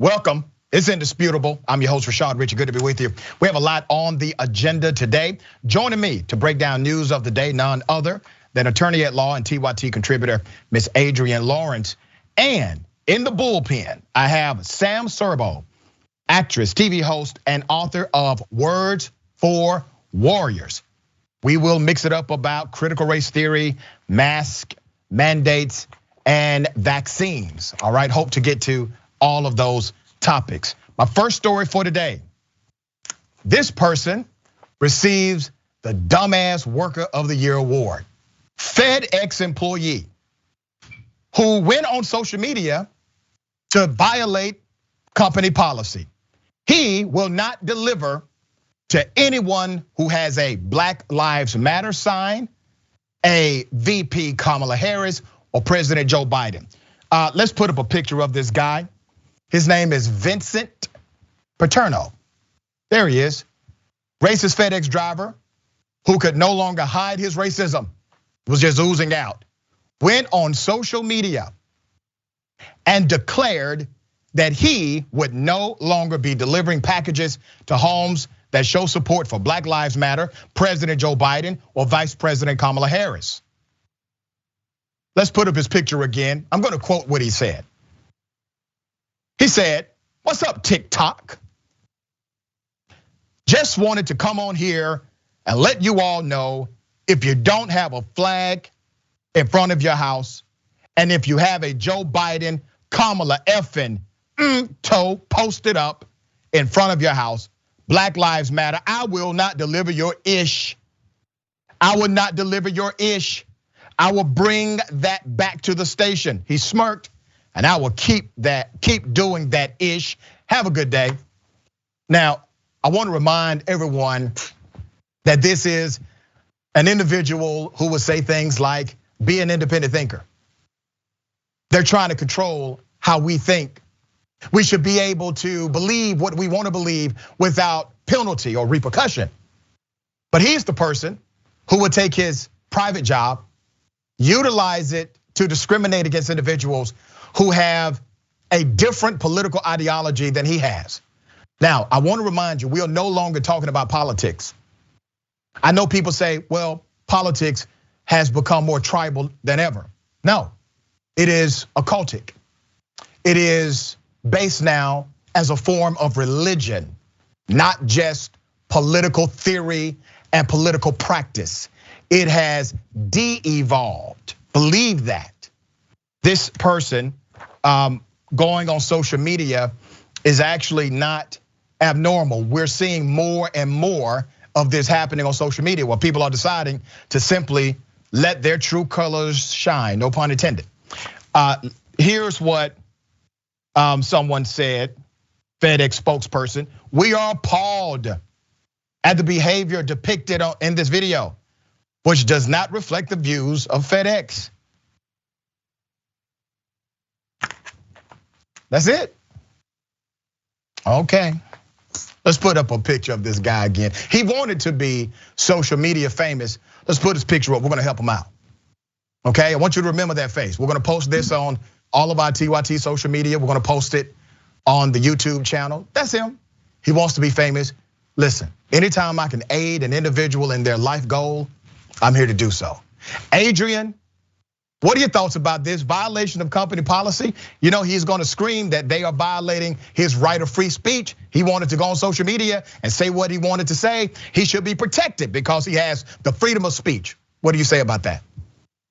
Welcome. It's indisputable. I'm your host, Rashad Richey. Good to be with you. We have a lot on the agenda today. Joining me to break down news of the day, none other than attorney at law and TYT contributor, Miss Adrienne Lawrence. And in the bullpen, I have Sam Serbo, actress, TV host, and author of Words for Warriors. We will mix it up about critical race theory, mask mandates, and vaccines. All right, hope to get to all of those topics. My first story for today. This person receives the Dumbass Worker of the Year award. Fedex employee who went on social media to violate company policy. He will not deliver to anyone who has a Black Lives Matter sign, a VP Kamala Harris, or President Joe Biden. Let's put up a picture of this guy. His name is Vincent Paterno. There he is. Racist FedEx driver who could no longer hide his racism, was just oozing out. Went on social media and declared that he would no longer be delivering packages to homes that show support for Black Lives Matter, President Joe Biden, or Vice President Kamala Harris. Let's put up his picture again. I'm gonna quote what he said. He said, "What's up, TikTok? Just wanted to come on here and let you all know if you don't have a flag in front of your house, and if you have a Joe Biden, Kamala effing toe posted up in front of your house, Black Lives Matter, I will not deliver your ish. I will not deliver your ish. I will bring that back to the station." He smirked. And I will keep doing that ish. Have a good day. Now, I want to remind everyone that this is an individual who would say things like, be an independent thinker. They're trying to control how we think. We should be able to believe what we want to believe without penalty or repercussion. But he's the person who would take his private job, utilize it to discriminate against individuals who have a different political ideology than he has. Now, I want to remind you, we are no longer talking about politics. I know people say, well, politics has become more tribal than ever. No, it is occultic. It is based now as a form of religion, not just political theory and political practice. It has de-evolved. Believe that. This person going on social media is actually not abnormal. We're seeing more and more of this happening on social media where people are deciding to simply let their true colors shine, no pun intended. Here's what someone said, FedEx spokesperson: "We are appalled at the behavior depicted in this video, which does not reflect the views of FedEx." That's it. Okay, let's put up a picture of this guy again. He wanted to be social media famous. Let's put his picture up. We're gonna help him out. Okay, I want you to remember that face. We're gonna post this on all of our TYT social media. We're gonna post it on the YouTube channel. That's him. He wants to be famous. Listen, anytime I can aid an individual in their life goal, I'm here to do so. Adrienne, what are your thoughts about this violation of company policy? You know, he's gonna scream that they are violating his right of free speech. He wanted to go on social media and say what he wanted to say. He should be protected because he has the freedom of speech. What do you say about that?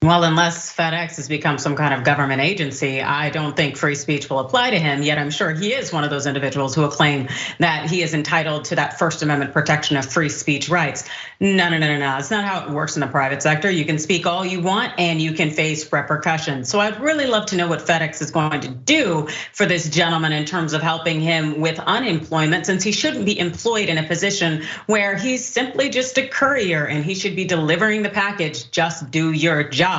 Well, unless FedEx has become some kind of government agency, I don't think free speech will apply to him. Yet I'm sure he is one of those individuals who will claim that he is entitled to that First Amendment protection of free speech rights. No. It's not how it works in the private sector. You can speak all you want and you can face repercussions. So I'd really love to know what FedEx is going to do for this gentleman in terms of helping him with unemployment, since he shouldn't be employed in a position where he's simply just a courier and he should be delivering the package. Just do your job.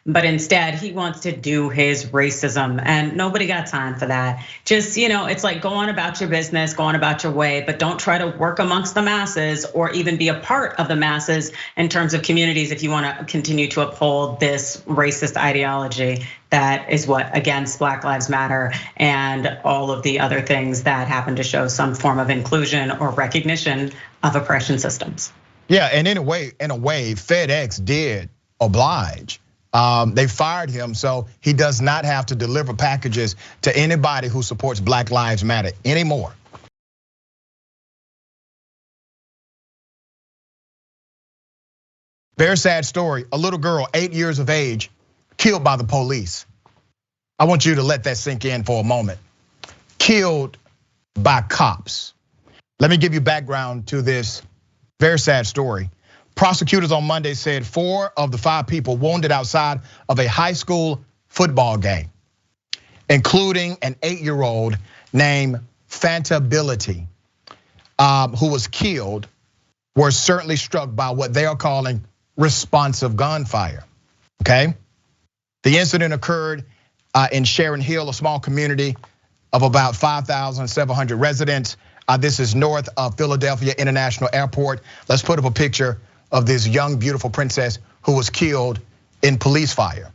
but instead he wants to do his racism, and nobody got time for that. Just, it's like go on about your business, go on about your way, but don't try to work amongst the masses or even be a part of the masses in terms of communities if you want to continue to uphold this racist ideology that is what against Black Lives Matter and all of the other things that happen to show some form of inclusion or recognition of oppression systems. Yeah, and in a way, FedEx did oblige. They fired him, so he does not have to deliver packages to anybody who supports Black Lives Matter anymore. Very sad story. A little girl, 8 years of age, killed by the police. I want you to let that sink in for a moment. Killed by cops. Let me give you background to this very sad story. Prosecutors on Monday said 4 of the 5 people wounded outside of a high school football game, including an 8-year-old named Fantability, who was killed, were certainly struck by what they are calling responsive gunfire, okay? The incident occurred in Sharon Hill, a small community of about 5,700 residents. This is north of Philadelphia International Airport. Let's put up a picture of this young, beautiful princess who was killed in police fire.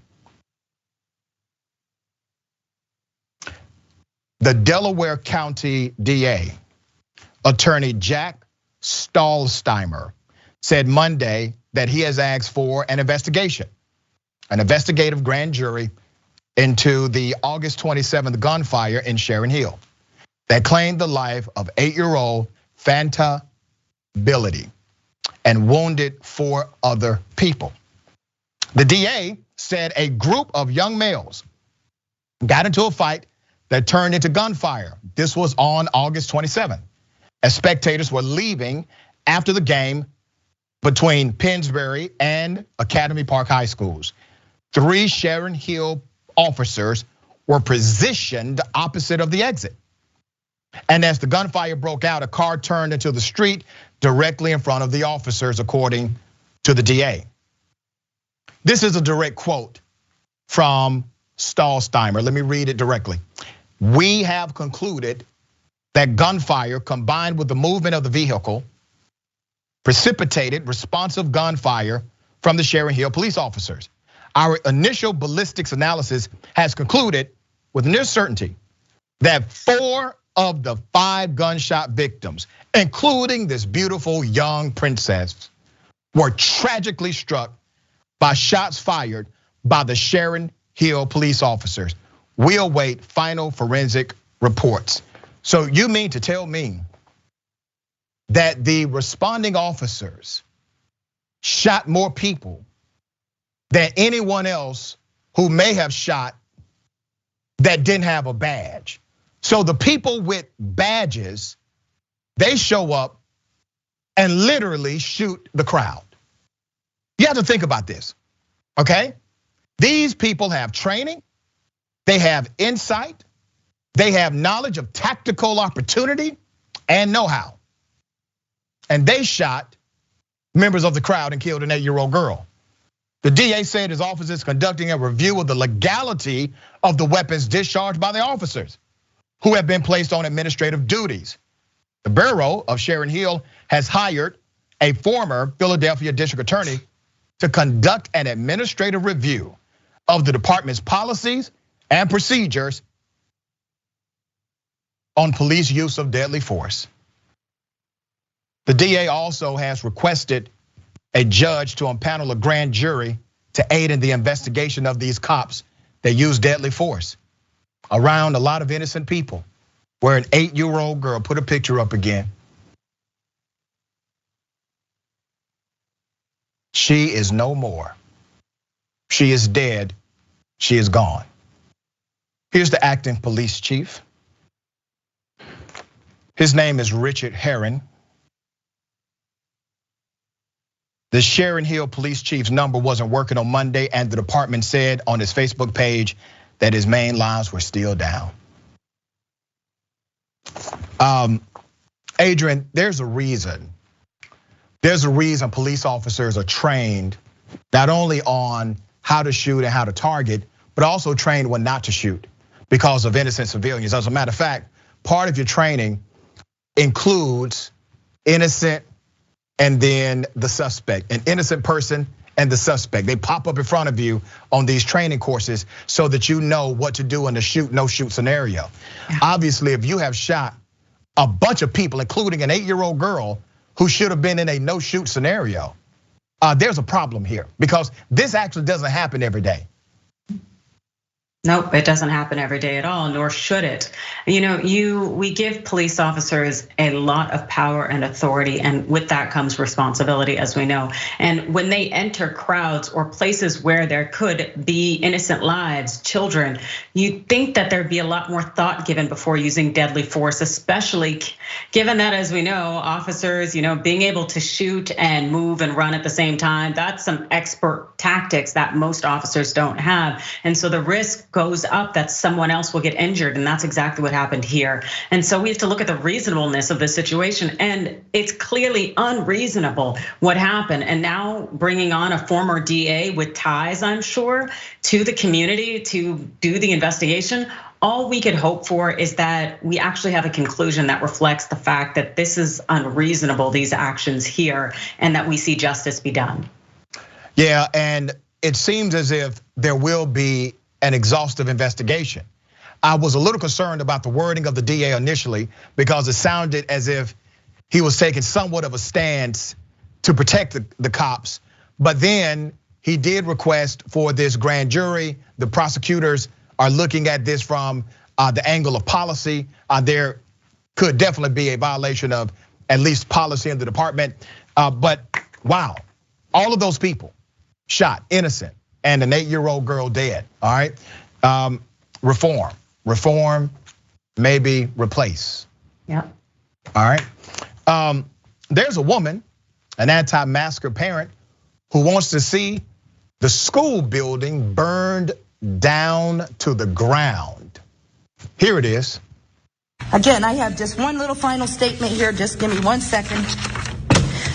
The Delaware County DA, Attorney Jack Stahlsteimer, said Monday that he has asked for an investigation, an investigative grand jury into the August 27th gunfire in Sharon Hill that claimed the life of 8-year-old Fantability and wounded 4 other people. The DA said a group of young males got into a fight that turned into gunfire. This was on August 27th, as spectators were leaving after the game between Pennsbury and Academy Park High Schools. 3 Sharon Hill officers were positioned opposite of the exit. And as the gunfire broke out, a car turned into the street directly in front of the officers, according to the DA. This is a direct quote from Stahlsteimer. Let me read it directly. We have concluded that gunfire combined with the movement of the vehicle precipitated responsive gunfire from the Sharon Hill police officers. Our initial ballistics analysis has concluded with near certainty that 4 of the 5 gunshot victims, including this beautiful young princess, were tragically struck by shots fired by the Sharon Hill police officers. We await final forensic reports. So you mean to tell me that the responding officers shot more people than anyone else who may have shot that didn't have a badge? So the people with badges, they show up and literally shoot the crowd. You have to think about this, okay? These people have training, they have insight, they have knowledge of tactical opportunity and know-how. And they shot members of the crowd and killed an 8-year-old girl. The DA said his office is conducting a review of the legality of the weapons discharged by the officers who have been placed on administrative duties. The Bureau of Sharon Hill has hired a former Philadelphia district attorney to conduct an administrative review of the department's policies and procedures on police use of deadly force. The DA also has requested a judge to impanel a grand jury to aid in the investigation of these cops that use deadly force around a lot of innocent people, where an 8-year-old girl, put a picture up again. She is no more. She is dead. She is gone. Here's the acting police chief. His name is Richard Herron. The Sharon Hill police chief's number wasn't working on Monday, and the department said on its Facebook page that his main lines were still down. Adrienne, there's a reason. There's a reason police officers are trained not only on how to shoot and how to target, but also trained when not to shoot because of innocent civilians. As a matter of fact, part of your training includes innocent and then the suspect, an innocent person and the suspect. They pop up in front of you on these training courses so that you know what to do in the shoot, no shoot scenario. Yeah. Obviously, if you have shot a bunch of people, including an 8-year-old girl who should have been in a no shoot scenario, there's a problem here because this actually doesn't happen every day. Nope, it doesn't happen every day at all, nor should it. We give police officers a lot of power and authority, and with that comes responsibility, as we know. And when they enter crowds or places where there could be innocent lives, children, you'd think that there'd be a lot more thought given before using deadly force, especially given that, as we know, officers, being able to shoot and move and run at the same time, that's some expert tactics that most officers don't have. And so the risk goes up that someone else will get injured, and that's exactly what happened here. And so we have to look at the reasonableness of the situation, and it's clearly unreasonable what happened. And now bringing on a former DA with ties, I'm sure, to the community to do the investigation, all we could hope for is that we actually have a conclusion that reflects the fact that this is unreasonable, these actions here, and that we see justice be done. Yeah, and it seems as if there will be an exhaustive investigation. I was a little concerned about the wording of the DA initially because it sounded as if he was taking somewhat of a stance to protect the cops. But then he did request for this grand jury. The prosecutors are looking at this from the angle of policy. There could definitely be a violation of at least policy in the department. But wow, all of those people shot, innocent, and an 8-year-old girl dead, all right? Reform, maybe replace. Yeah. All right. There's a woman, an anti-masker parent, who wants to see the school building burned down to the ground. Here it is. Again, I have just one little final statement here. Just give me 1 second.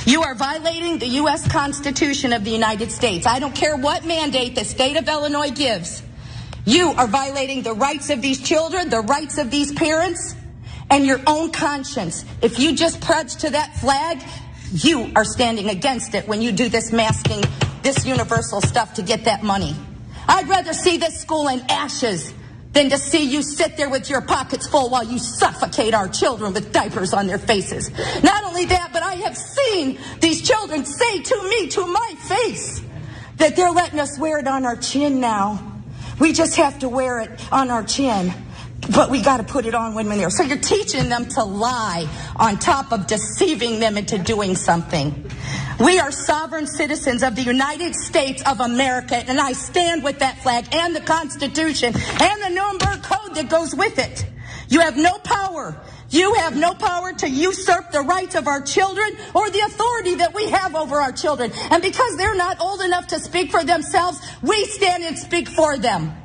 You are violating the US Constitution of the United States. I don't care what mandate the state of Illinois gives. You are violating the rights of these children, the rights of these parents, and your own conscience. If you just pledge to that flag, you are standing against it when you do this masking, this universal stuff to get that money. I'd rather see this school in ashes than to see you sit there with your pockets full while you suffocate our children with diapers on their faces. Not only that, but I have seen these children say to me, to my face, that they're letting us wear it on our chin now. We just have to wear it on our chin, but we got to put it on when we're there. So you're teaching them to lie on top of deceiving them into doing something. We are sovereign citizens of the United States of America, and I stand with that flag and the Constitution and the Nuremberg Code that goes with it. You have no power. You have no power to usurp the rights of our children or the authority that we have over our children. And because they're not old enough to speak for themselves, we stand and speak for them.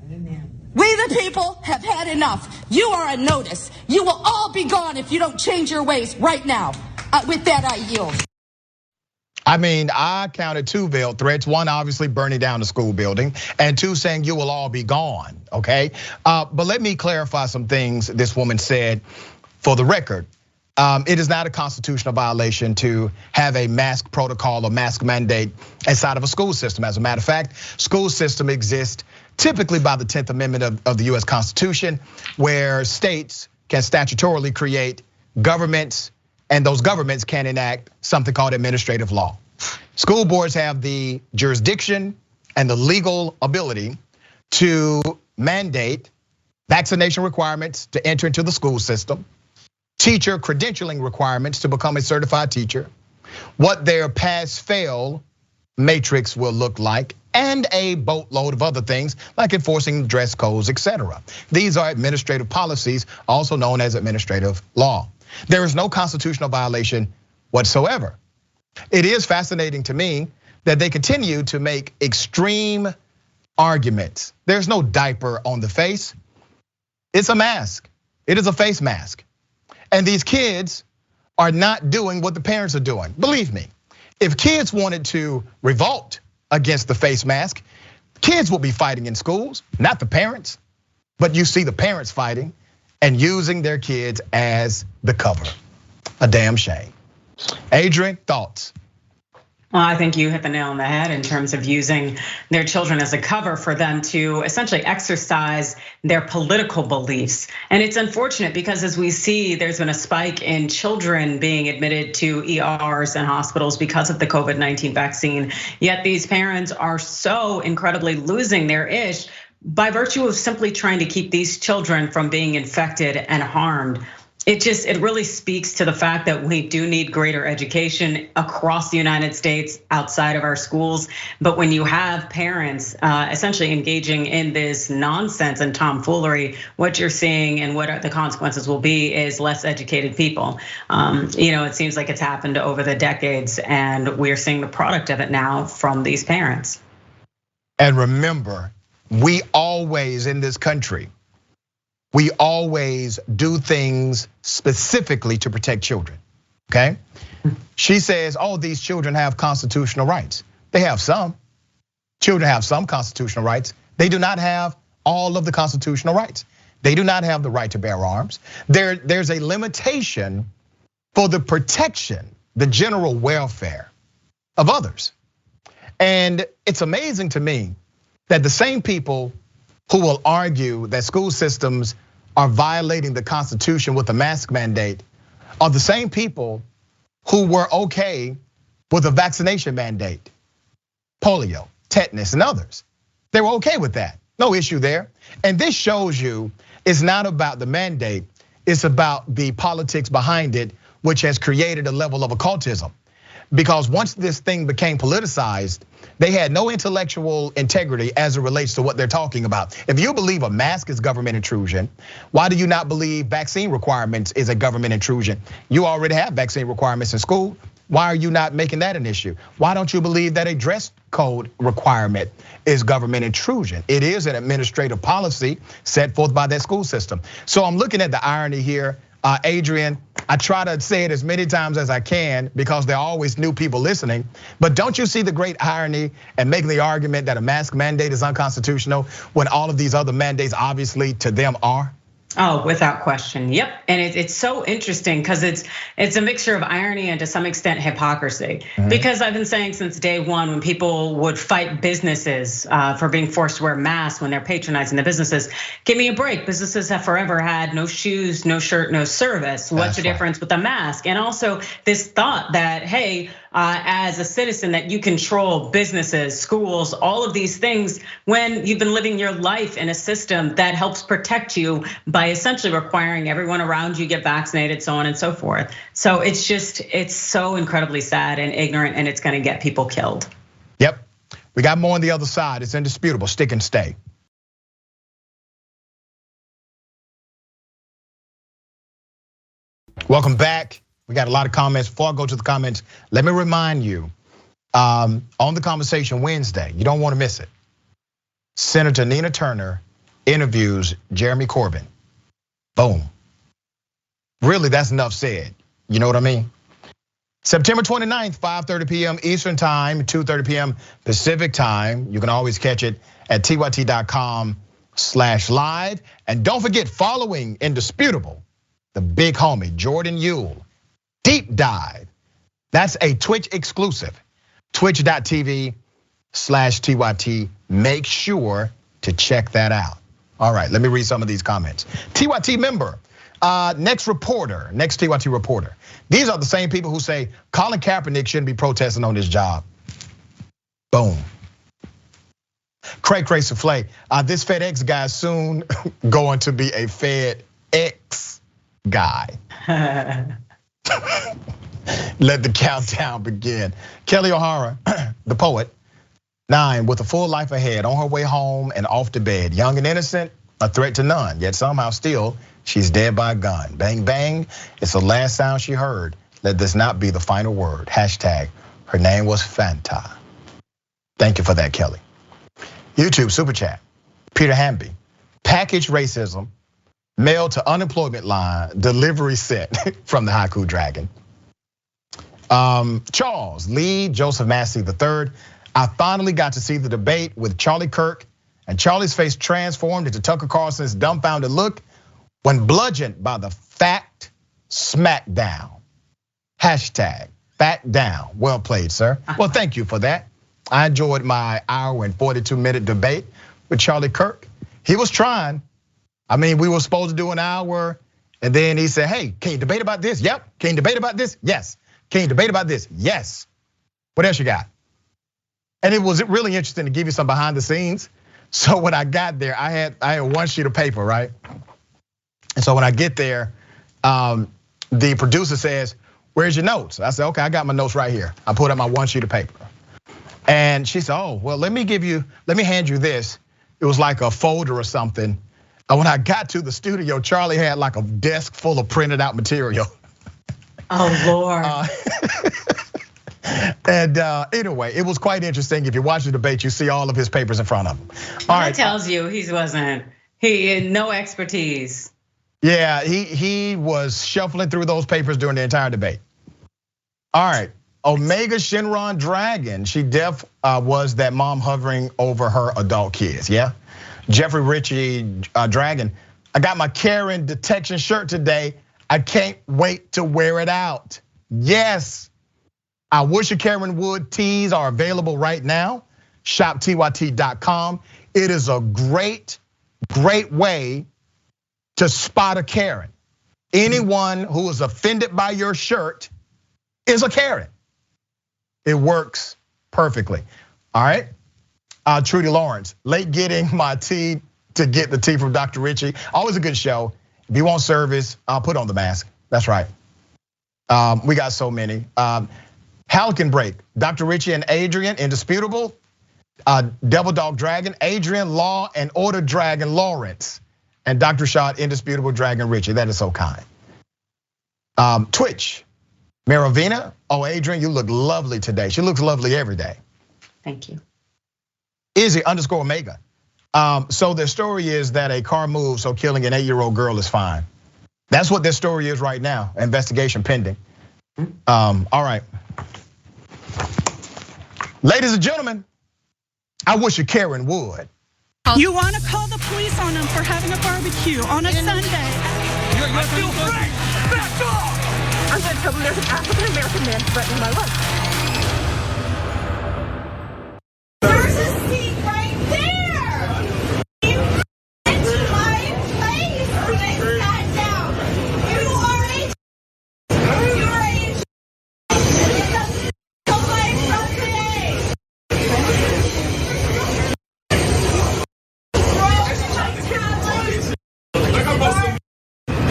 Amen. We the people have had enough. You are a notice. You will all be gone if you don't change your ways right now. With that, I yield. I mean, I counted 2 veiled threats. One, obviously burning down the school building, and 2, saying you will all be gone, okay? But let me clarify some things this woman said for the record. It is not a constitutional violation to have a mask protocol or mask mandate inside of a school system. As a matter of fact, school system exists typically by the 10th Amendment of the US Constitution, where states can statutorily create governments, and those governments can enact something called administrative law. School boards have the jurisdiction and the legal ability to mandate vaccination requirements to enter into the school system, teacher credentialing requirements to become a certified teacher, what their pass-fail matrix will look like, and a boatload of other things like enforcing dress codes, etc. These are administrative policies, also known as administrative law. There is no constitutional violation whatsoever. It is fascinating to me that they continue to make extreme arguments. There's no diaper on the face. It's a mask. It is a face mask. And these kids are not doing what the parents are doing. Believe me, if kids wanted to revolt against the face mask, Kids will be fighting in schools, not the parents, but you see the parents fighting and using their kids as the cover. A damn shame. Adrienne, thoughts? Well, I think you hit the nail on the head in terms of using their children as a cover for them to essentially exercise their political beliefs. And it's unfortunate because as we see, there's been a spike in children being admitted to ERs and hospitals because of the COVID-19 vaccine. Yet these parents are so incredibly losing their ish by virtue of simply trying to keep these children from being infected and harmed. It really speaks to the fact that we do need greater education across the United States outside of our schools. But when you have parents essentially engaging in this nonsense and tomfoolery, what you're seeing and what the consequences will be is less educated people. It seems like it's happened over the decades, and we're seeing the product of it now from these parents. And remember, we always in this country, we always do things specifically to protect children, okay? She says, these children have constitutional rights. They have some. Children have some constitutional rights. They do not have all of the constitutional rights. They do not have the right to bear arms. There's a limitation for the protection, the general welfare of others. And it's amazing to me that the same people who will argue that school systems are violating the Constitution with a mask mandate are the same people who were okay with a vaccination mandate, polio, tetanus, and others. They were okay with that, no issue there. And this shows you it's not about the mandate, it's about the politics behind it, which has created a level of occultism. Because once this thing became politicized, they had no intellectual integrity as it relates to what they're talking about. If you believe a mask is government intrusion, why do you not believe vaccine requirements is a government intrusion? You already have vaccine requirements in school. Why are you not making that an issue? Why don't you believe that a dress code requirement is government intrusion? It is an administrative policy set forth by that school system. So I'm looking at the irony here. Adrienne, I try to say it as many times as I can because there are always new people listening. But don't you see the great irony and making the argument that a mask mandate is unconstitutional when all of these other mandates obviously to them are? Oh, without question. Yep. And it's so interesting because it's a mixture of irony and to some extent hypocrisy. Because I've been saying since day one, when people would fight businesses for being forced to wear masks when they're patronizing the businesses, give me a break. Businesses have forever had no shoes, no shirt, no service. What's the difference with a mask? And also this thought that, hey, as a citizen that you control businesses, schools, all of these things when you've been living your life in a system that helps protect you by essentially requiring everyone around you get vaccinated, so on and so forth. So it's so incredibly sad and ignorant, and it's gonna get people killed. Yep, we got more on the other side. It's indisputable, stick and stay. Welcome back. We got a lot of comments. Before I go to the comments, let me remind you, on the Conversation Wednesday, you don't wanna miss it. Senator Nina Turner interviews Jeremy Corbyn. Boom. Really, that's enough said. You know what I mean? September 29th, 5:30 p.m. Eastern time, 2:30 p.m. Pacific time. You can always catch it at tyt.com/live. And don't forget, following Indisputable, the big homie, Jordan Yule, Deep Dive. That's a Twitch exclusive, twitch.tv/TYT. Make sure to check that out. All right, let me read some of these comments. TYT member, next TYT reporter. These are the same people who say Colin Kaepernick shouldn't be protesting on this job. Boom. Cray Souffle, this FedEx guy is soon going to be a FedEx guy. Let the countdown begin. Kelly O'Hara, the poet, 9, with a full life ahead, on her way home and off to bed. Young and innocent, a threat to none, yet somehow still, she's dead by a gun. Bang, bang, it's the last sound she heard. Let this not be the final word. Hashtag, her name was Fanta. Thank you for that, Kelly. YouTube super chat, Peter Hamby. Package racism, mail to unemployment line, delivery set from the Haiku Dragon. Charles Lee, Joseph Massey III. I finally got to see the debate with Charlie Kirk, and Charlie's face transformed into Tucker Carlson's dumbfounded look when bludgeoned by the fact smackdown. Hashtag fact down. Well played, sir. Well, thank you for that. I enjoyed my hour and 42-minute debate with Charlie Kirk. He was trying. I mean, we were supposed to do an hour, and then he said, hey, can you debate about this? Yep. Can you debate about this? Yes. Can you debate about this? Yes. What else you got? And it was really interesting to give you some behind the scenes. So when I got there, I had one sheet of paper, right? And so when I get there, the producer says, where's your notes? I said, okay, I got my notes right here. I put up my one sheet of paper. And she said, oh, well, let me hand you this. It was like a folder or something. And when I got to the studio, Charlie had like a desk full of printed out material. Oh, Lord. And anyway, it was quite interesting. If you watch the debate, you see all of his papers in front of him. All right. That tells you he had no expertise. Yeah, he was shuffling through those papers during the entire debate. All right, Omega Shenron Dragon. She was that mom hovering over her adult kids, yeah? Jeffrey Ritchie Dragon. I got my Karen detection shirt today. I can't wait to wear it out. Yes. I wish a Karen Wood tees are available right now. ShopTYT.com. It is a great way to spot a Karen. Anyone who is offended by your shirt is a Karen. It works perfectly. All right. Trudy Lawrence, late getting my tea to get the tea from Dr. Ritchie. Always a good show. If you want service, I'll put on the mask. That's right. We got so many. Halcyon Break, Dr. Ritchie and Adrienne, Indisputable. Devil Dog Dragon, Adrienne, Law and Order Dragon Lawrence. And Dr. Shot, Indisputable Dragon Ritchie. That is so kind. Twitch, Maravina. Oh, Adrienne, you look lovely today. She looks lovely every day. Thank you. Izzy _ Omega. So their story is that a car moved, so killing an 8-year-old girl is fine. That's what their story is right now. Investigation pending. All right. Ladies and gentlemen, I wish a Karen would. You want to call the police on them for having a barbecue on a Sunday? I feel free! Back off! I'm going to tell them there's an African-American man threatening my life. There's a seat right there! You into my face when I sat down! You are a Come my from today!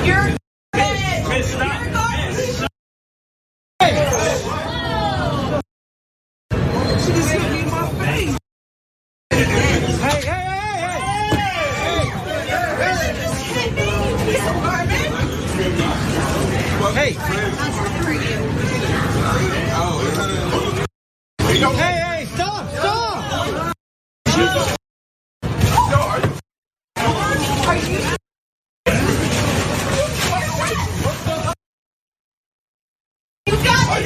You're dead! You're garbage! She just hit me in my face! Hey! Hey, stop! You got it!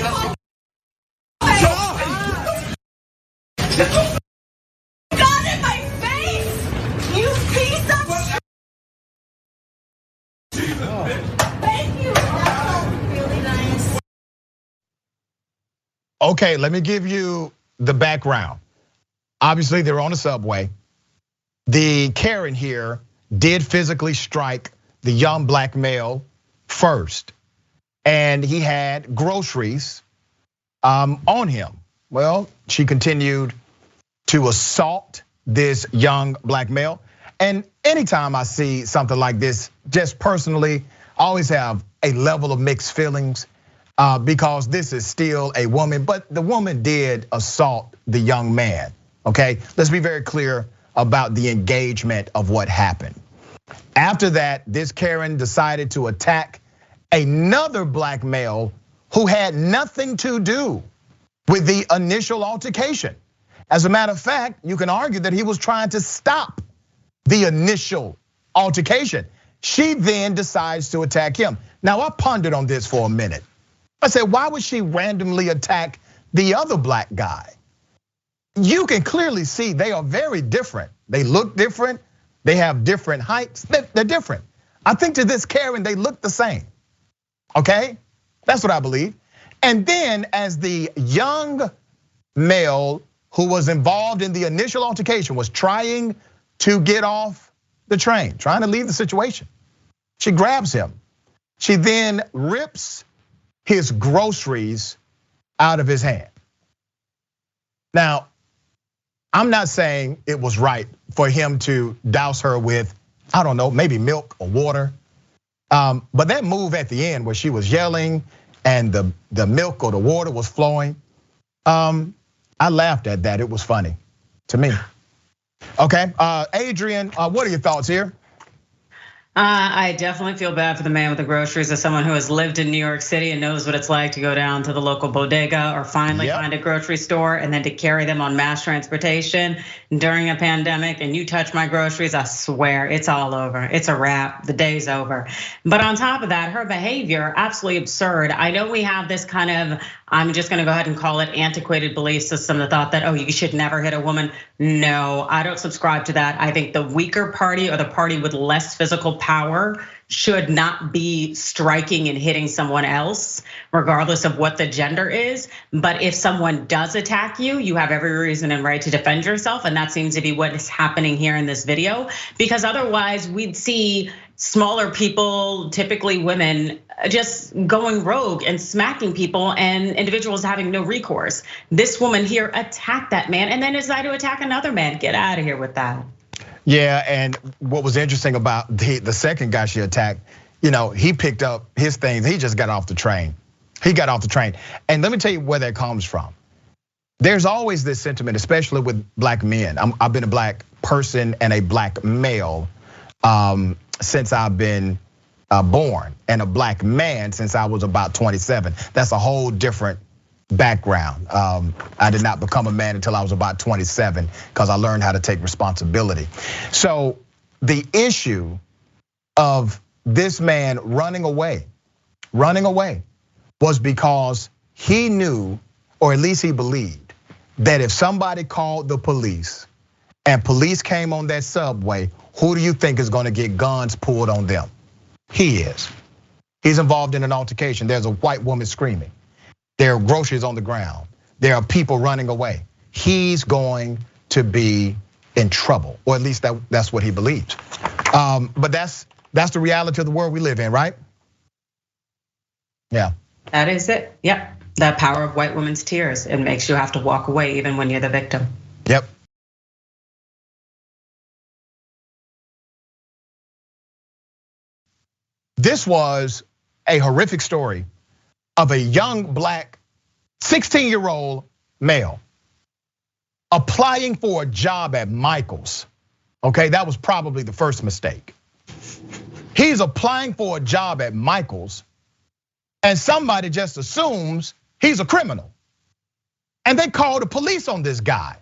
Got in my face! You piece of shit! Thank you! That felt really nice. Okay, let me give you the background. Obviously, they're on the subway. The Karen here did physically strike the young black male first, and he had groceries on him. Well, she continued to assault this young black male. And anytime I see something like this, just personally, I always have a level of mixed feelings because this is still a woman, but the woman did assault the young man, okay? Let's be very clear about the engagement of what happened. After that, this Karen decided to attack another black male who had nothing to do with the initial altercation. As a matter of fact, you can argue that he was trying to stop the initial altercation. She then decides to attack him. Now, I pondered on this for a minute. I said, why would she randomly attack the other black guy? you can clearly see they are very different. They look different. They have different heights. They're different. I think to this Karen, they look the same. Okay, that's what I believe. And then as the young male who was involved in the initial altercation was trying to get off the train, trying to leave the situation, she grabs him. She then rips his groceries out of his hand. Now, I'm not saying it was right for him to douse her with, I don't know, maybe milk or water. But that move at the end where she was yelling and the milk or the water was flowing, I laughed at that. It was funny to me. Okay, Adrienne, what are your thoughts here? I definitely feel bad for the man with the groceries as someone who has lived in New York City and knows what it's like to go down to the local bodega or finally find a grocery store and then to carry them on mass transportation during a pandemic. And you touch my groceries, I swear it's all over. It's a wrap, the day's over. But on top of that, her behavior, absolutely absurd. I know we have this kind of, I'm just gonna go ahead and call it antiquated belief system, the thought that, oh, you should never hit a woman. No, I don't subscribe to that. I think the weaker party or the party with less physical power should not be striking and hitting someone else, regardless of what the gender is. But if someone does attack you, you have every reason and right to defend yourself. And that seems to be what is happening here in this video, because otherwise we'd see smaller people, typically women, just going rogue and smacking people and individuals having no recourse. This woman here attacked that man and then decided to attack another man. Get out of here with that. Yeah, and what was interesting about the second guy she attacked, he picked up his things. He just got off the train. He got off the train. And let me tell you where that comes from. There's always this sentiment, especially with black men. I've been a black person and a black male since I've been born, and a black man since I was about 27. That's a whole different background. I did not become a man until I was about 27 because I learned how to take responsibility. So the issue of this man running away was because he knew, or at least he believed, that if somebody called the police and police came on that subway, who do you think is gonna get guns pulled on them? He is. He's involved in an altercation. There's a white woman screaming. There are groceries on the ground. There are people running away. He's going to be in trouble, or at least that's what he believes. But that's the reality of the world we live in, right? Yeah. That is it. Yep. The power of white women's tears. It makes you have to walk away even when you're the victim. Yep. This was a horrific story of a young black 16-year-old male applying for a job at Michael's. Okay, that was probably the first mistake. He's applying for a job at Michael's, and somebody just assumes he's a criminal. And they call the police on this guy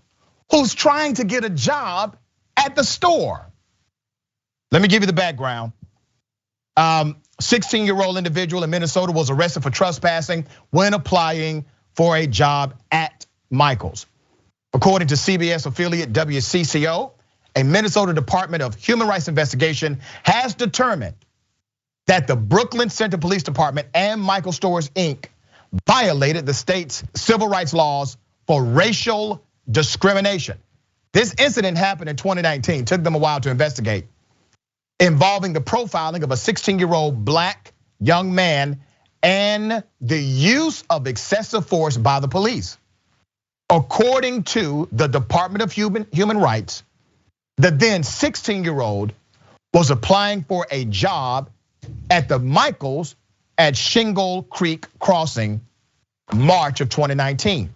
who's trying to get a job at the store. Let me give you the background. 16-year-old individual in Minnesota was arrested for trespassing when applying for a job at Michael's. According to CBS affiliate WCCO, a Minnesota Department of Human Rights investigation has determined that the Brooklyn Center Police Department and Michael Stores Inc. violated the state's civil rights laws for racial discrimination. This incident happened in 2019, took them a while to investigate, involving the profiling of a 16-year-old black young man and the use of excessive force by the police. According to the Department of Human Rights, the then 16-year-old was applying for a job at the Michael's at Shingle Creek Crossing, March of 2019.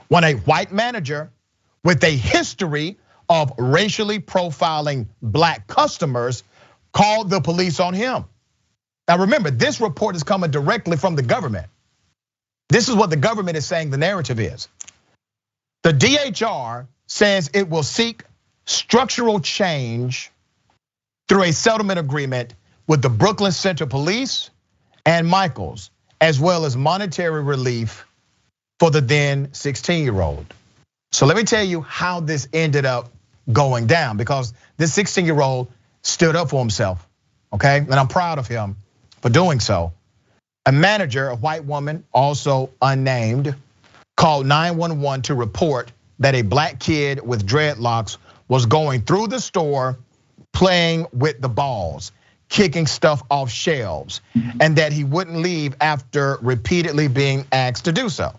When a white manager with a history of racially profiling black customers called the police on him. Now remember, this report is coming directly from the government. This is what the government is saying the narrative is. The DHR says it will seek structural change through a settlement agreement with the Brooklyn Center Police and Michael's, as well as monetary relief for the then 16-year-old. So let me tell you how this ended up going down, because this 16-year-old stood up for himself, okay? And I'm proud of him for doing so. A manager, a white woman, also unnamed, called 911 to report that a black kid with dreadlocks was going through the store playing with the balls, kicking stuff off shelves, and that he wouldn't leave after repeatedly being asked to do so.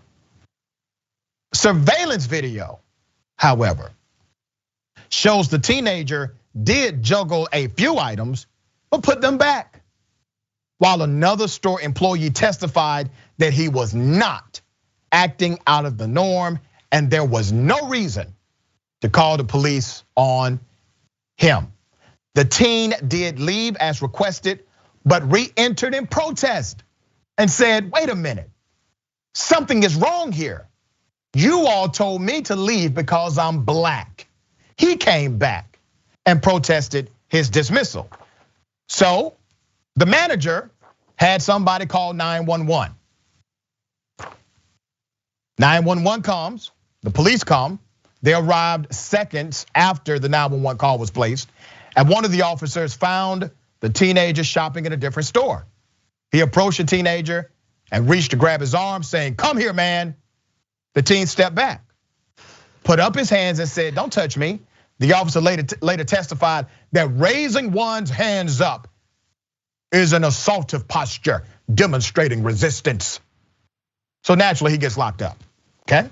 Surveillance video, however, shows the teenager did juggle a few items, but put them back. While another store employee testified that he was not acting out of the norm and there was no reason to call the police on him. The teen did leave as requested, but re-entered in protest and said, wait a minute, something is wrong here. You all told me to leave because I'm black. He came back and protested his dismissal. So the manager had somebody call 911. 911 comes, the police come. They arrived seconds after the 911 call was placed. And one of the officers found the teenager shopping in a different store. He approached the teenager and reached to grab his arm, saying, come here, man. The teen stepped back, put up his hands and said, don't touch me. The officer later testified that raising one's hands up is an assaultive posture, demonstrating resistance. So naturally, he gets locked up, okay?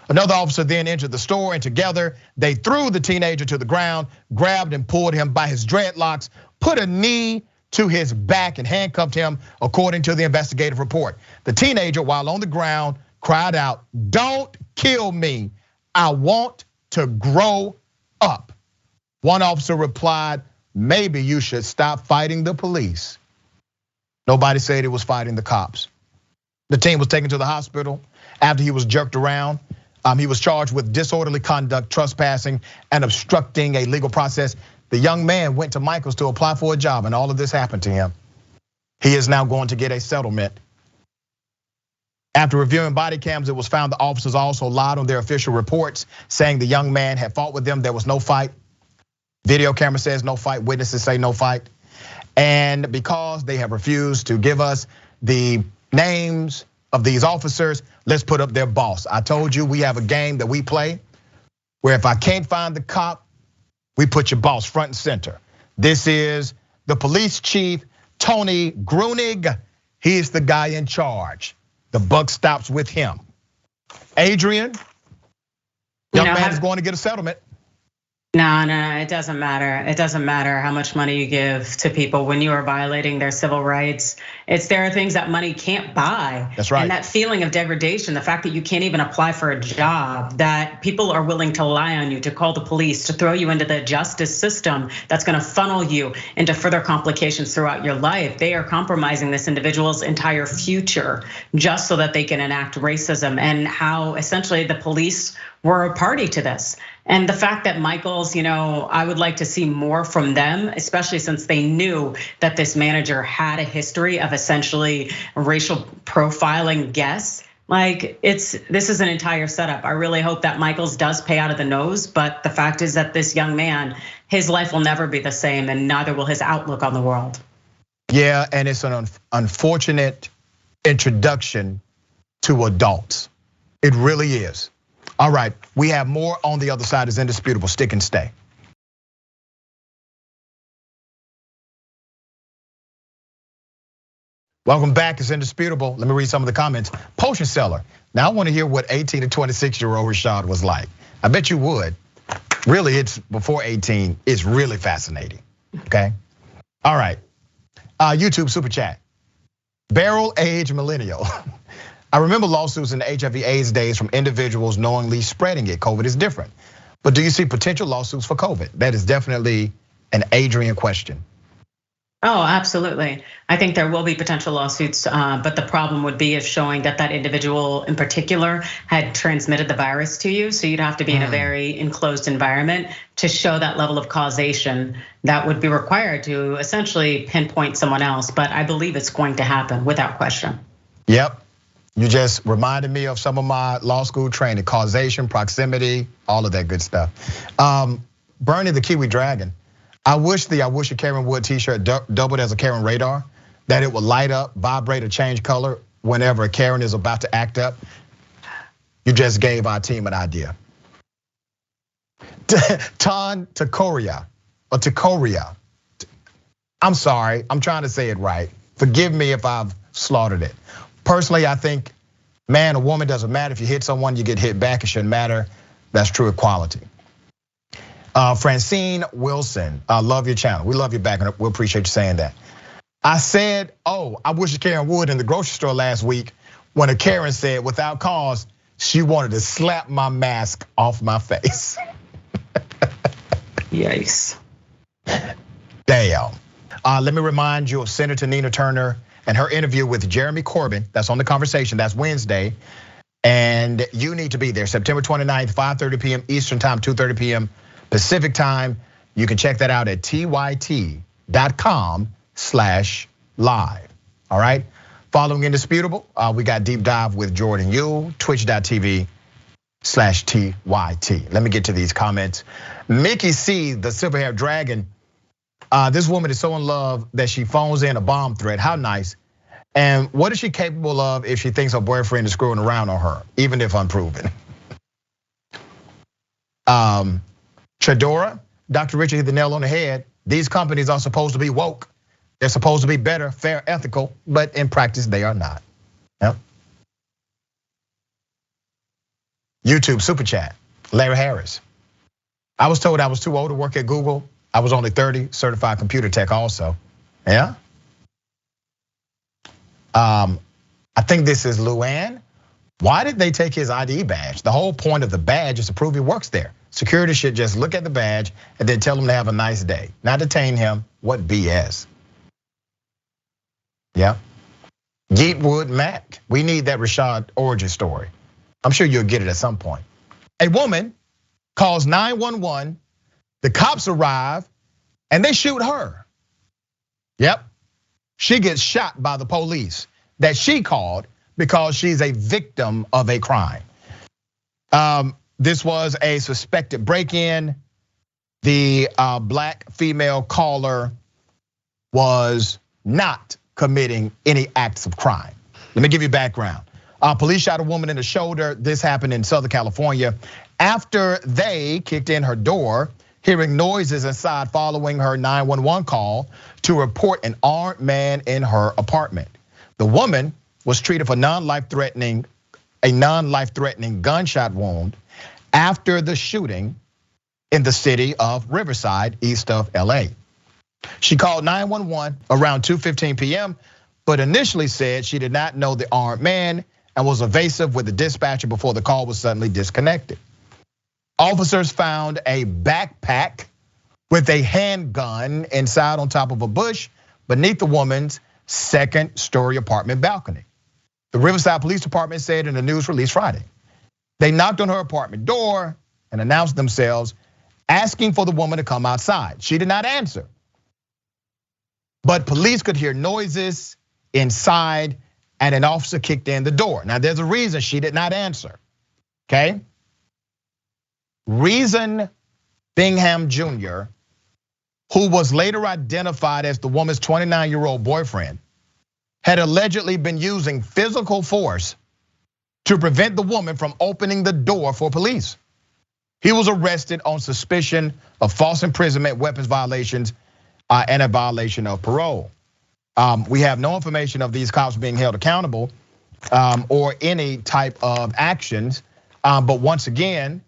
Another officer then entered the store, and together they threw the teenager to the ground, grabbed and pulled him by his dreadlocks, put a knee to his back and handcuffed him, according to the investigative report. The teenager, while on the ground, cried out, don't kill me, I want to grow up. One officer replied, maybe you should stop fighting the police. Nobody said it was fighting the cops. The teen was taken to the hospital after he was jerked around. He was charged with disorderly conduct, trespassing, and obstructing a legal process. The young man went to Michael's to apply for a job, and all of this happened to him. He is now going to get a settlement. After reviewing body cams, it was found the officers also lied on their official reports, saying the young man had fought with them. There was no fight. Video camera says no fight. Witnesses say no fight. And because they have refused to give us the names of these officers, let's put up their boss. I told you we have a game that we play where if I can't find the cop, we put your boss front and center. This is the police chief, Tony Grunig. He's the guy in charge. The buck stops with him. Adrienne, young man is going to get a settlement. No, it doesn't matter. It doesn't matter how much money you give to people when you are violating their civil rights. There are things that money can't buy. That's right. And that feeling of degradation, the fact that you can't even apply for a job, that people are willing to lie on you, to call the police, to throw you into the justice system that's gonna funnel you into further complications throughout your life. They are compromising this individual's entire future just so that they can enact racism, and how essentially the police were a party to this. And the fact that Michael's, I would like to see more from them, especially since they knew that this manager had a history of essentially racial profiling guests. This is an entire setup. I really hope that Michael's does pay out of the nose, but the fact is that this young man, his life will never be the same, and neither will his outlook on the world. Yeah, and it's an unfortunate introduction to adults. It really is. All right, we have more on the other side. Is indisputable. Stick and stay. Welcome back. It's indisputable. Let me read some of the comments. Potion seller. Now I want to hear what 18 to 26-year-old Rashad was like. I bet you would. Really, it's before 18. It's really fascinating. Okay. All right. YouTube super chat. Barrel age millennial. I remember lawsuits in the HIV/AIDS days from individuals knowingly spreading it. COVID is different. But do you see potential lawsuits for COVID? That is definitely an Adrienne question. Oh, absolutely. I think there will be potential lawsuits, but the problem would be if showing that individual in particular had transmitted the virus to you. So you'd have to be in a very enclosed environment to show that level of causation that would be required to essentially pinpoint someone else. But I believe it's going to happen without question. Yep. You just reminded me of some of my law school training, causation, proximity, all of that good stuff. Bernie the Kiwi Dragon. I wish a Karen Wood t-shirt doubled as a Karen radar, that it would light up, vibrate, or change color whenever a Karen is about to act up. You just gave our team an idea. Takoria. I'm sorry, I'm trying to say it right. Forgive me if I've slaughtered it. Personally, I think man or woman, doesn't matter. If you hit someone, you get hit back. It shouldn't matter. That's true equality. Francine Wilson, I love your channel. We love you back, and we appreciate you saying that. I said, I wish a Karen would in the grocery store last week when a Karen said, without cause, she wanted to slap my mask off my face. Yikes. Damn. Let me remind you of Senator Nina Turner and her interview with Jeremy Corbyn. That's on The Conversation. That's Wednesday. And you need to be there. September 29th, 5:30 p.m. Eastern Time, 2:30 p.m. Pacific Time. You can check that out at tyt.com/live. All right. Following Indisputable, we got Deep Dive with Jordan Yule, twitch.tv/TYT. Let me get to these comments. Mickey C, the silver haired dragon. This woman is so in love that she phones in a bomb threat. How nice. And what is she capable of if she thinks her boyfriend is screwing around on her, even if unproven? Chadora, Dr. Richard hit the nail on the head. These companies are supposed to be woke. They're supposed to be better, fair, ethical, but in practice they are not. Yep. YouTube super chat, Larry Harris. I was told I was too old to work at Google. I was only 30, certified computer tech also. Yeah. I think this is Luann. Why did they take his ID badge? The whole point of the badge is to prove he works there. Security should just look at the badge and then tell him to have a nice day, not detain him. What BS? Yeah. Yeetwood Mac. We need that Rashad origin story. I'm sure you'll get it at some point. A woman calls 911. The cops arrive and they shoot her. Yep. She gets shot by the police that she called because she's a victim of a crime. This was a suspected break-in. The black female caller was not committing any acts of crime. Let me give you background. Police shot a woman in the shoulder. This happened in Southern California after they kicked in her door, hearing noises inside following her 911 call to report an armed man in her apartment. The woman was treated for non-life-threatening gunshot wound after the shooting in the city of Riverside, east of LA. She called 911 around 2:15 p.m., but initially said she did not know the armed man and was evasive with the dispatcher before the call was suddenly disconnected. Officers found a backpack with a handgun inside on top of a bush beneath the woman's second-story apartment balcony. The Riverside Police Department said in a news release Friday. They knocked on her apartment door and announced themselves, asking for the woman to come outside. She did not answer. But police could hear noises inside and an officer kicked in the door. Now there's a reason she did not answer, okay? Reason Bingham Jr., who was later identified as the woman's 29-year-old boyfriend, had allegedly been using physical force to prevent the woman from opening the door for police. He was arrested on suspicion of false imprisonment, weapons violations, and a violation of parole. We have no information of these cops being held accountable or any type of actions. But once again,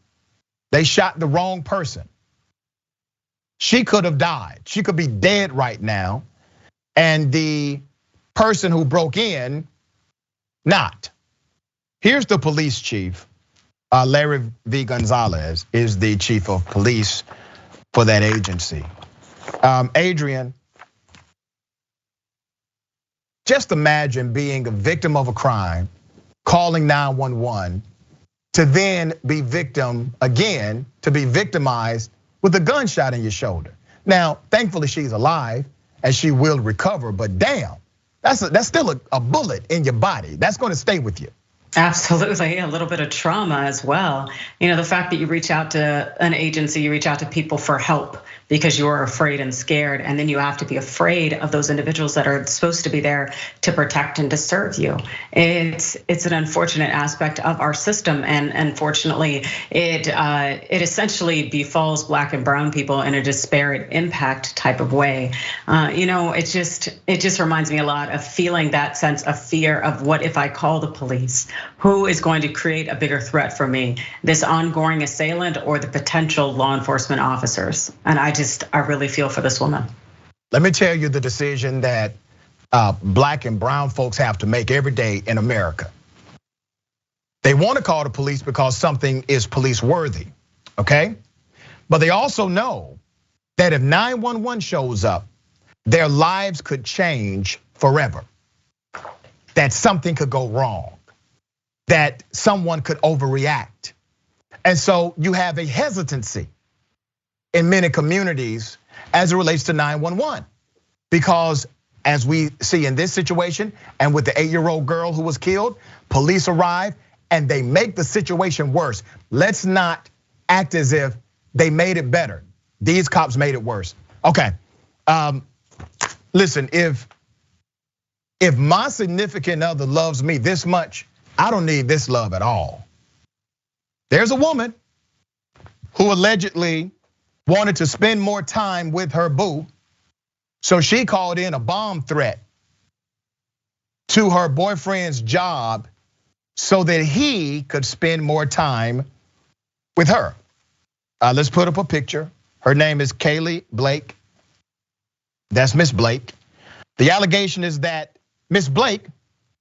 they shot the wrong person. She could have died. She could be dead right now. And the person who broke in, not. Here's the police chief. Larry V. Gonzalez is the chief of police for that agency. Adrienne, just imagine being a victim of a crime, calling 911, to then be victim again, to be victimized with a gunshot in your shoulder. Now, thankfully she's alive and she will recover, but damn, That's still a bullet in your body. That's going to stay with you. Absolutely, a little bit of trauma as well. The fact that you reach out to an agency, you reach out to people for help because you are afraid and scared, and then you have to be afraid of those individuals that are supposed to be there to protect and to serve you. It's an unfortunate aspect of our system, and unfortunately, it essentially befalls Black and brown people in a disparate impact type of way. It just reminds me a lot of feeling that sense of fear of what if I call the police? Who is going to create a bigger threat for me? This ongoing assailant or the potential law enforcement officers? And I really feel for this woman. Let me tell you the decision that Black and brown folks have to make every day in America. They want to call the police because something is police worthy, okay? But they also know that if 911 shows up, their lives could change forever. That something could go wrong, that someone could overreact. And so you have a hesitancy in many communities as it relates to 911. Because as we see in this situation, and with the 8-year-old girl who was killed, police arrive and they make the situation worse. Let's not act as if they made it better. These cops made it worse. Okay, listen, if my significant other loves me this much, I don't need this love at all. There's a woman who allegedly wanted to spend more time with her boo, so she called in a bomb threat to her boyfriend's job so that he could spend more time with her. Let's put up a picture. Her name is Kaylee Blake. That's Miss Blake. The allegation is that Miss Blake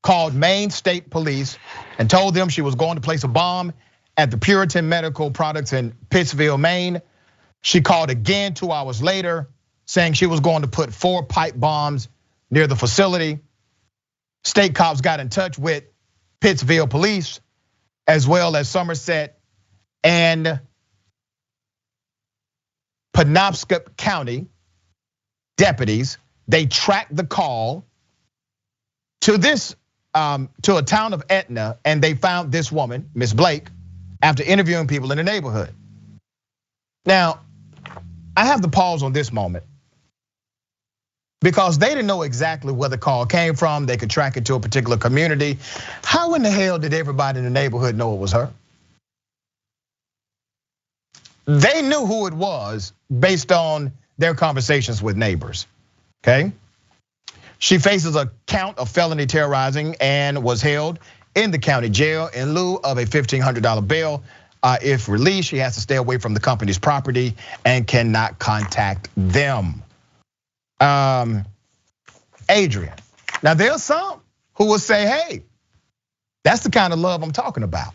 called Maine State Police and told them she was going to place a bomb at the Puritan Medical Products in Pittsville, Maine. She called again 2 hours later, saying she was going to put 4 pipe bombs near the facility. State cops got in touch with Pittsville police, as well as Somerset and Penobscot County deputies. They tracked the call to a town of Etna, and they found this woman, Miss Blake, after interviewing people in the neighborhood. Now, I have to pause on this moment because they didn't know exactly where the call came from. They could track it to a particular community. How in the hell did everybody in the neighborhood know it was her? They knew who it was based on their conversations with neighbors, okay? She faces a count of felony terrorizing and was held in the county jail in lieu of a $1,500 bail. If released, she has to stay away from the company's property and cannot contact them. Adrienne, now there are some who will say, hey, that's the kind of love I'm talking about.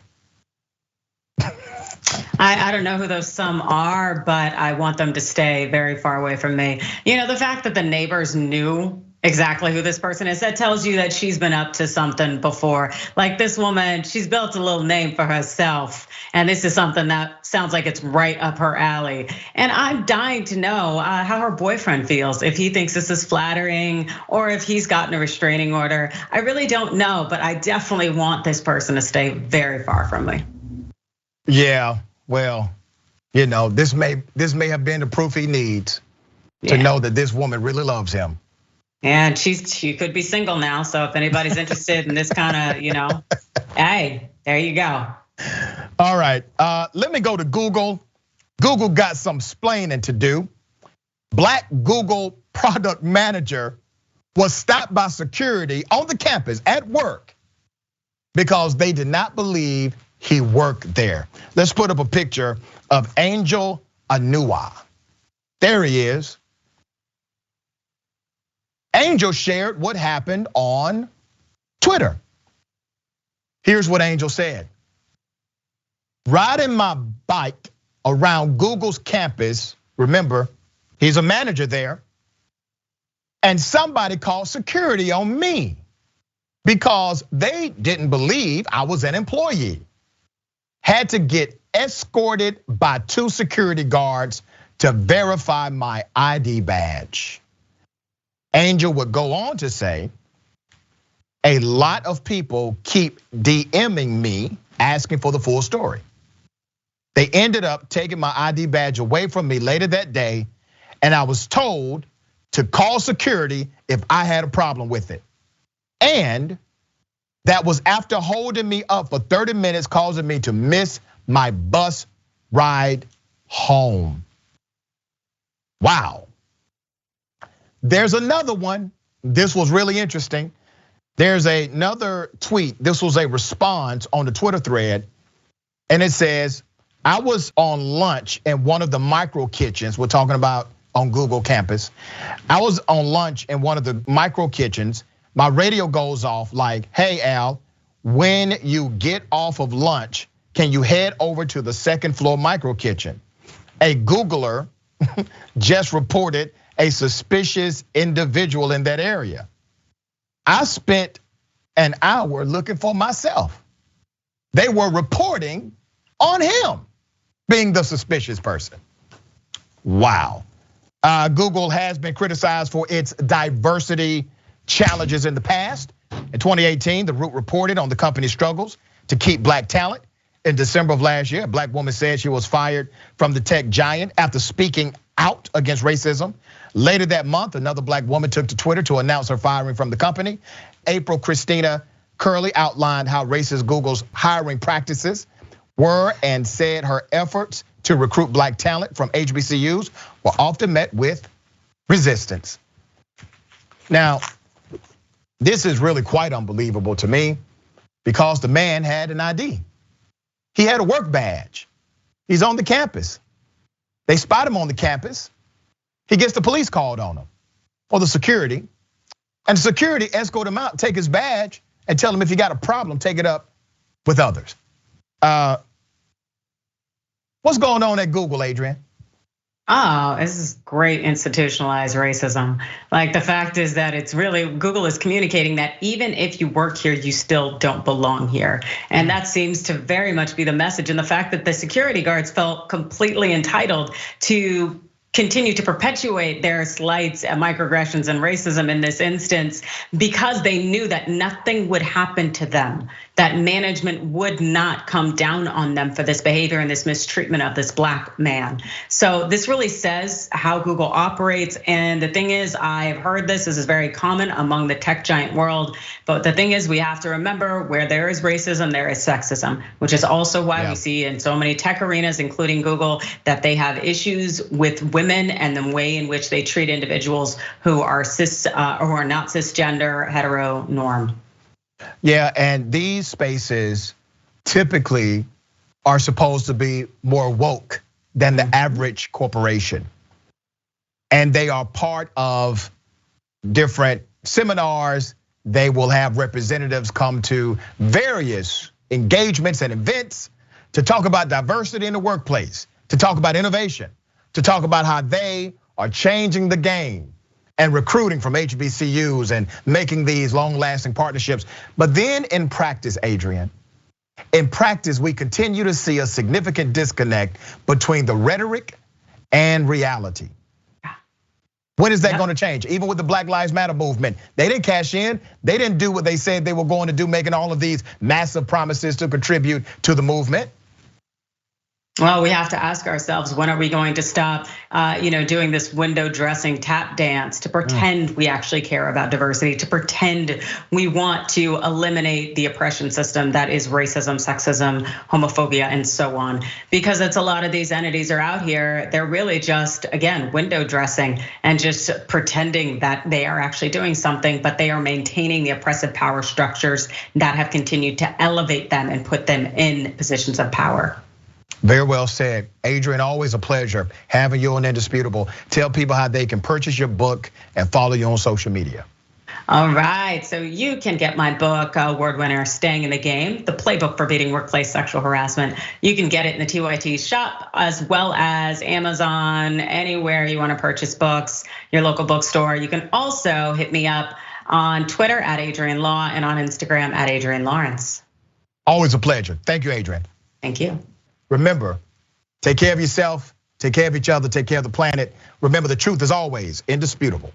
I don't know who those some are, but I want them to stay very far away from me. The fact that the neighbors knew exactly who this person is, that tells you that she's been up to something before. Like this woman, she's built a little name for herself. And this is something that sounds like it's right up her alley. And I'm dying to know how her boyfriend feels, if he thinks this is flattering or if he's gotten a restraining order. I really don't know, but I definitely want this person to stay very far from me. Yeah, well, this may have been the proof he needs to know that this woman really loves him. And she could be single now, so if anybody's interested in this kind of, hey, there you go. All right, let me go to Google. Google got some splaining to do. Black Google product manager was stopped by security on the campus at work because they did not believe he worked there. Let's put up a picture of Angel Anua. There he is. Angel shared what happened on Twitter. Here's what Angel said. Riding my bike around Google's campus, remember, he's a manager there, and somebody called security on me because they didn't believe I was an employee. Had to get escorted by 2 security guards to verify my ID badge. Angel would go on to say a lot of people keep DMing me asking for the full story. They ended up taking my ID badge away from me later that day, and I was told to call security if I had a problem with it. And that was after holding me up for 30 minutes, causing me to miss my bus ride home. Wow. There's another one. This was really interesting. There's another tweet. This was a response on the Twitter thread. And it says, I was on lunch in one of the micro kitchens. We're talking about on Google campus. I was on lunch in one of the micro kitchens. My radio goes off like, hey Al, when you get off of lunch, can you head over to the second floor micro kitchen? A Googler just reported a suspicious individual in that area. I spent an hour looking for myself. They were reporting on him being the suspicious person. Wow. Google has been criticized for its diversity challenges in the past. In 2018, The Root reported on the company's struggles to keep black talent. In December of last year, a black woman said she was fired from the tech giant after speaking out against racism. Later that month, another black woman took to Twitter to announce her firing from the company. April Christina Curley outlined how racist Google's hiring practices were and said her efforts to recruit black talent from HBCUs were often met with resistance. Now, this is really quite unbelievable to me because the man had an ID. He had a work badge. He's on the campus. They spot him on the campus. He gets the police called on him, or the security. And the security escort him out, take his badge, and tell him if you got a problem, take it up with others. What's going on at Google, Adrienne? Oh, this is great institutionalized racism. Like the fact is that it's really, Google is communicating that even if you work here, you still don't belong here. And that seems to very much be the message. And the fact that the security guards felt completely entitled to continue to perpetuate their slights and microaggressions and racism in this instance because they knew that nothing would happen to them, that management would not come down on them for this behavior and this mistreatment of this black man. So this really says how Google operates. And the thing is, I've heard this is very common among the tech giant world. But the thing is, we have to remember where there is racism, there is sexism, which is also why we see in so many tech arenas, including Google, that they have issues with women and the way in which they treat individuals who are cis or who are not cisgender, hetero norm. Yeah, and these spaces typically are supposed to be more woke than the average corporation. And they are part of different seminars. They will have representatives come to various engagements and events to talk about diversity in the workplace, to talk about innovation, to talk about how they are changing the game and recruiting from HBCUs and making these long-lasting partnerships. But then in practice, Adrienne, in practice, we continue to see a significant disconnect between the rhetoric and reality. When is that going to change? Even with the Black Lives Matter movement, they didn't cash in. They didn't do what they said they were going to do, making all of these massive promises to contribute to the movement. Well, we have to ask ourselves, when are we going to stop doing this window dressing tap dance to pretend we actually care about diversity, to pretend we want to eliminate the oppression system that is racism, sexism, homophobia, and so on. Because it's a lot of these entities are out here, they're really just, again, window dressing and just pretending that they are actually doing something, but they are maintaining the oppressive power structures that have continued to elevate them and put them in positions of power. Very well said. Adrienne, always a pleasure having you on Indisputable. Tell people how they can purchase your book and follow you on social media. All right, so you can get my book, award winner, Staying in the Game, the playbook for beating workplace sexual harassment. You can get it in the TYT shop as well as Amazon, anywhere you want to purchase books, your local bookstore. You can also hit me up on Twitter at Adrienne Law and on Instagram at Adrienne Lawrence. Always a pleasure. Thank you, Adrienne. Thank you. Remember, take care of yourself, take care of each other, take care of the planet. Remember, the truth is always indisputable.